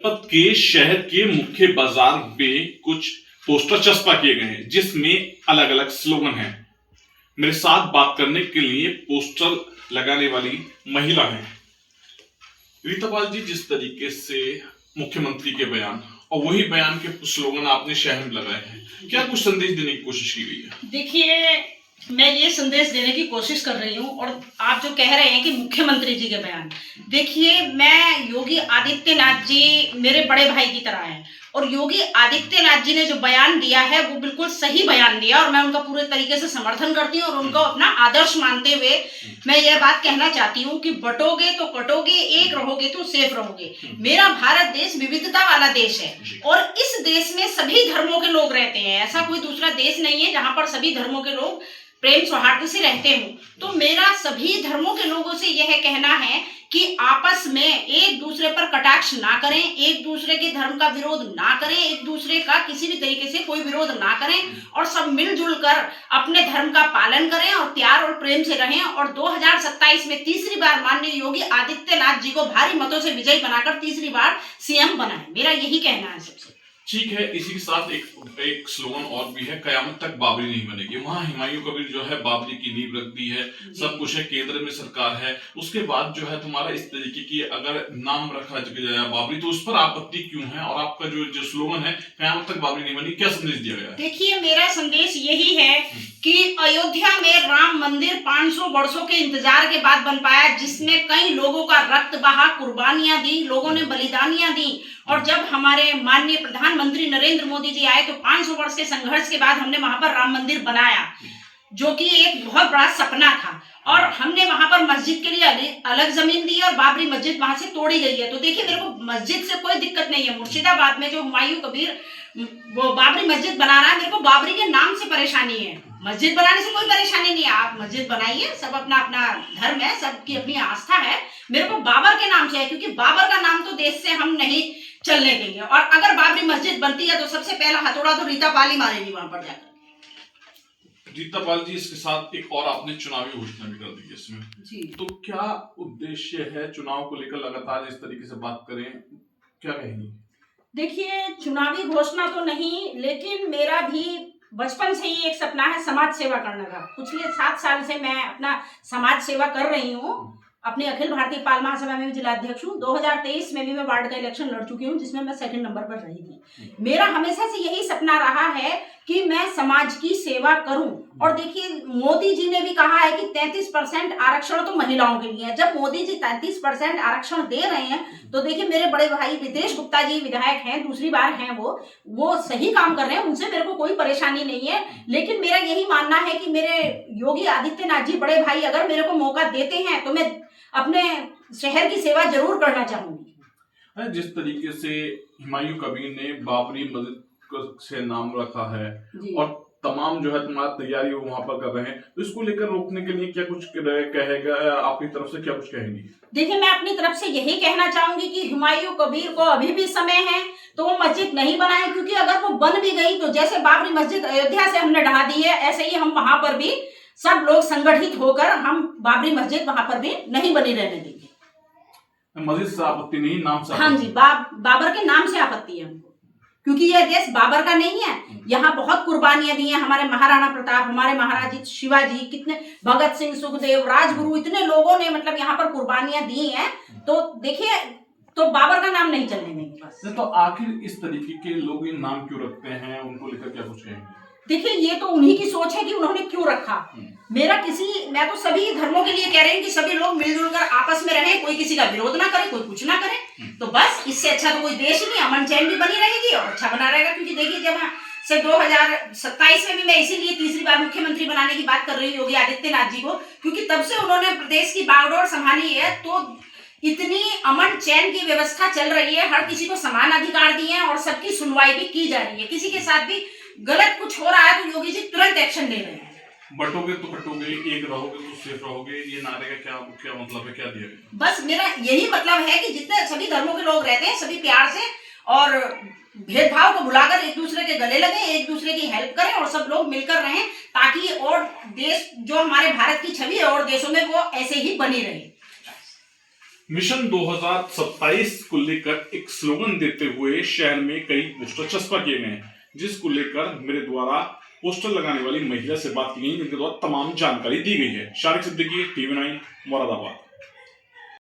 जनपद के शहर के मुख्य बाजार में कुछ पोस्टर चस्पा किए गए हैं जिसमें अलग अलग स्लोगन हैं। मेरे साथ बात करने के लिए पोस्टर लगाने वाली महिला है रीता पाल जी। जिस तरीके से मुख्यमंत्री के बयान और वही बयान के स्लोगन आपने शहर में लगाए हैं, क्या कुछ संदेश देने की कोशिश की गई है? देखिए, मैं ये संदेश देने की कोशिश कर रही हूँ। और आप जो कह रहे हैं कि मुख्यमंत्री जी के बयान, देखिए, मैं योगी आदित्यनाथ जी मेरे बड़े भाई की तरह हैं और योगी आदित्यनाथ जी ने जो बयान दिया है वो बिल्कुल सही बयान दिया और मैं उनका पूरे तरीके से समर्थन करती हूँ और उनको अपना आदर्श मानते हुए मैं यह बात कहना चाहती हूँ कि बटोगे तो कटोगे, एक रहोगे तो सेफ रहोगे। मेरा भारत देश विविधता वाला देश है और इस देश में सभी धर्मों के लोग रहते हैं। ऐसा कोई दूसरा देश नहीं है जहां पर सभी धर्मों के लोग प्रेम सौहार्द से रहते हूँ। तो मेरा सभी धर्मों के लोगों से यह कहना है कि आपस में एक दूसरे पर कटाक्ष ना करें, एक दूसरे के धर्म का विरोध ना करें, एक दूसरे का किसी भी तरीके से कोई विरोध ना करें और सब मिलजुल कर अपने धर्म का पालन करें और प्यार और प्रेम से रहें और 2027 में तीसरी बार माननीय योगी आदित्यनाथ जी को भारी मतों से विजयी बनाकर तीसरी बार सीएम बनाएं। मेरा यही कहना है सबसे। ठीक है, इसी के साथ एक स्लोगन और भी है, कयामत तक बाबरी नहीं बनेगी। वहां हुमायूं कबीर जो है बाबरी की नींव रख दी है, सब कुछ है, केंद्र में सरकार है, उसके बाद जो है तुम्हारा इस तरीके की अगर नाम रखा जाए बाबरी, तो उस पर आपत्ति क्यों है? और आपका जो स्लोगन है कयामत तक बाबरी नहीं बनेगी, क्या संदेश दिया गया है? देखिए, मेरा संदेश यही है कि अयोध्या में राम मंदिर 500 वर्षों के इंतजार के बाद बन पाया, जिसमें कई लोगों का रक्त बहा, कुर्बानियां दी, लोगों ने बलिदानियां दी। और जब हमारे माननीय प्रधानमंत्री नरेंद्र मोदी जी आए तो 500 वर्ष के संघर्ष के बाद हमने वहां पर राम मंदिर बनाया, जो कि एक बहुत बड़ा सपना था। और हमने वहां पर मस्जिद के लिए अलग जमीन दी और बाबरी मस्जिद वहां से तोड़ी गई है। तो देखिए, मेरे को मस्जिद से कोई दिक्कत नहीं है। मुर्शिदाबाद में जो हुमायूं कबीर वो बाबरी मस्जिद बना रहा है, मेरे को बाबरी के नाम से परेशानी है, मस्जिद बनाने से कोई परेशानी नहीं है। आप मस्जिद बनाइए, सब अपना अपना धर्म है, सबकी अपनी आस्था है। मेरे को बाबर के नाम से है, क्योंकि बाबर का नाम तो देश से हम नहीं चलने देंगे। और अगर बाबरी मस्जिद बनती है तो सबसे पहला हथौड़ा तो रीता पाल ही मारेगी वहां पर जाकर। रीता पाल जी, इसके साथ एक और आपने चुनावी घोषणा भी कर दी है इसमें जी, तो क्या उद्देश्य है चुनाव को लेकर? लगातार इस तरीके से बात करें, क्या कहेंगी? देखिए, चुनावी घोषणा तो नहीं, लेकिन मेरा भी बचपन से ही एक सपना है समाज सेवा करने का। पिछले 7 साल से मैं अपना समाज सेवा कर रही हूँ। अपनी अखिल भारतीय पाल महासभा में भी जिलाध्यक्ष हूँ। 2023 में भी मैं वार्ड का इलेक्शन लड़ चुकी हूँ, जिसमें मैं 2nd नंबर पर रही थी। मेरा हमेशा से यही सपना रहा है कि मैं समाज की सेवा करूं। और देखिए, मोदी जी ने भी कहा है कि 33% आरक्षण तो महिलाओं के लिए है। जब मोदी जी 33% आरक्षण दे रहे हैं तो देखिए, मेरे बड़े भाई रितेश गुप्ता जी विधायक हैं, दूसरी बार हैं, वो सही काम कर रहे हैं, उनसे मेरे को कोई परेशानी नहीं है। लेकिन मेरा यही मानना है कि मेरे योगी आदित्यनाथ जी बड़े भाई अगर मेरे को मौका देते हैं तो मैं अपने शहर की सेवा जरूर करना चाहूंगी। जिस तरीके से हुमायूं कबीर ने बाबरी मस्जिद से नाम रखा है और तमाम जो है तुम्हारा तैयारी वहां पर कर रहे हैं, तो इसको लेकर रोकने के लिए क्या कुछ कहेगा? आपकी तरफ से क्या कुछ कहेंगी? देखिए, मैं अपनी तरफ से यही कहना चाहूंगी कि हुमायूं कबीर को अभी भी समय है तो वो मस्जिद नहीं बनाए, क्योंकि अगर वो बन भी गई तो जैसे बाबरी मस्जिद अयोध्या से हमने ढहा दी है, ऐसे ही हम वहां पर भी सब लोग संगठित होकर हम बाबरी मस्जिद वहां पर भी नहीं बनी रहने देंगे। मस्जिद से आपत्ति नहीं, नाम से? हाँ जी, बाबर के नाम से आपत्ति है हमको, क्योंकि यह देश बाबर का नहीं है। यहाँ बहुत कुर्बानियां दी हैं हमारे महाराणा प्रताप, हमारे महाराज शिवाजी, कितने भगत सिंह, सुखदेव, राजगुरु, इतने लोगों ने मतलब यहाँ पर कुर्बानियां दी हैं। तो देखिए, तो बाबर का नाम नहीं चलने देंगे बस। तो आखिर इस तरीके के लोग इन नाम क्यों रखते हैं, उनको लेकर क्या कुछ कहेंगे? देखिए, ये तो उन्हीं की सोच है कि उन्होंने क्यों रखा। मैं तो सभी धर्मों के लिए कह रही हूँ कि सभी लोग मिलजुल कर आपस में रहें, कोई किसी का विरोध ना करे, कोई कुछ ना करे। तो बस इससे अच्छा तो कोई देश नहीं, अमन चैन भी बनी रहेगी और अच्छा बना रहेगा। क्योंकि देखिए, जब से 2027 में भी मैं इसीलिए तीसरी बार मुख्यमंत्री बनाने की बात कर रही हूँ योगी आदित्यनाथ जी को, क्योंकि तब से उन्होंने प्रदेश की बागडोर संभाली है तो इतनी अमन चैन की व्यवस्था चल रही है, हर किसी को समान अधिकार दिए हैं और सबकी सुनवाई भी की जा रही है। किसी के साथ भी गलत कुछ हो रहा है तो योगी जी तुरंत एक्शन ले रहे हैं। बटोगे तो कटोगे, एक रहोगे तो सेफ रहोगे, ये नारे का क्या मतलब है, क्या दिया गया? बस मेरा यही मतलब है कि जितने सभी धर्मों के लोग रहते हैं, सभी प्यार से और भेदभाव को भुलाकर एक दूसरे के गले लगे, एक दूसरे की हेल्प करें और सब लोग मिलकर रहें, ताकि और देश जो हमारे भारत की छवि है और देशों में वो ऐसे ही बनी रहे। मिशन 2027 को लेकर एक स्लोगन देते हुए शहर में कई पोस्टर चस्पा किए गए हैं, जिसको लेकर मेरे द्वारा पोस्टर लगाने वाली महिला से बात की गई, जिनके द्वारा तमाम जानकारी दी गई है। शारिक सिद्दीकी, TV9, मुरादाबाद।